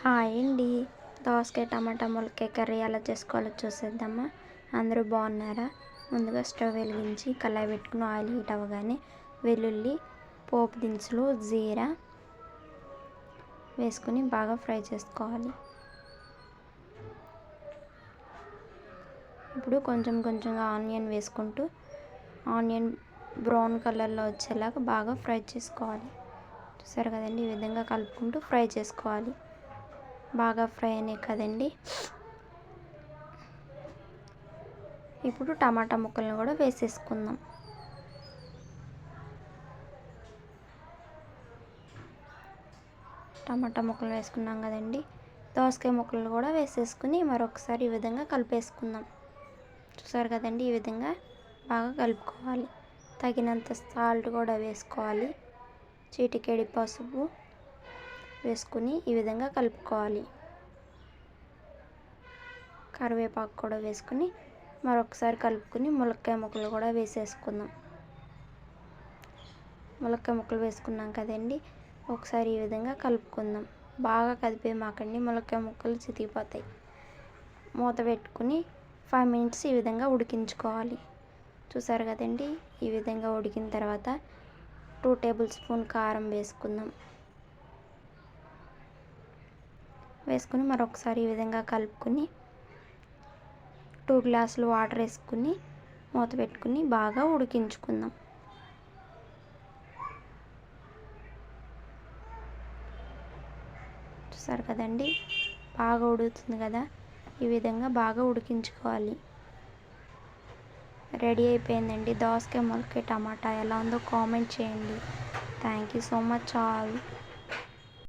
Hi అండి. దోసకాయ టమాటా ములక్కాయ కర్రీ ఎలా చేసుకోవాలో చూసేద్దామా. అందరూ బాగున్నారా? ముందుగా స్టవ్ వెలిగించి కళాయి పెట్టుకుని ఆయిల్ హీట్ అవ్వగానే వెల్లుల్లి, పోపు దినుసులు, జీరా వేసుకుని బాగా ఫ్రై చేసుకోవాలి. ఇప్పుడు కొంచెం కొంచెంగా ఆనియన్ వేసుకుంటూ ఆనియన్ బ్రౌన్ కలర్లో వచ్చేలాగా బాగా ఫ్రై చేసుకోవాలి. చూసారు కదండి, ఈ విధంగా కలుపుకుంటూ ఫ్రై చేసుకోవాలి. బాగా ఫ్రై అయినాయి కదండి. ఇప్పుడు టమాటా ముక్కలను కూడా వేసేసుకుందాం. టమాటా ముక్కలు వేసుకున్నాం కదండి. దోసకాయ ముక్కలు కూడా వేసేసుకుని మరొకసారి ఈ విధంగా కలిపేసుకుందాం. చూసారు కదండి, ఈ విధంగా బాగా కలుపుకోవాలి. తగినంత సాల్ట్ కూడా వేసుకోవాలి. చిటికెడు పసుపు వేసుకుని ఈ విధంగా కలుపుకోవాలి. కరివేపాకు కూడా వేసుకుని మరొకసారి కలుపుకుని ములక్కాయ ముక్కలు కూడా వేసేసుకుందాం. ములక్కాయ ముక్కలు వేసుకున్నాం కదండి, ఒకసారి ఈ విధంగా కలుపుకుందాం. బాగా కదిపేమాకండి, ములక్కాయ ముక్కలు చితికిపోతాయి. మూత పెట్టుకుని 5 మినిట్స్ ఈ విధంగా ఉడికించుకోవాలి. చూసారు కదండి, ఈ విధంగా ఉడికిన తర్వాత 2 టేబుల్ స్పూన్ కారం వేసుకుని మరొకసారి ఈ విధంగా కలుపుకుని 2 గ్లాసులు వాటర్ వేసుకుని మూత పెట్టుకుని బాగా ఉడికించుకుందాం. చూసారు కదండి, బాగా ఉడుకుతుంది కదా, ఈ విధంగా బాగా ఉడికించుకోవాలి. రెడీ అయిపోయిందండి దోసకాయ ములక్కాయ టమాటా. ఎలా ఉందో కామెంట్ చేయండి. Thank you so much all.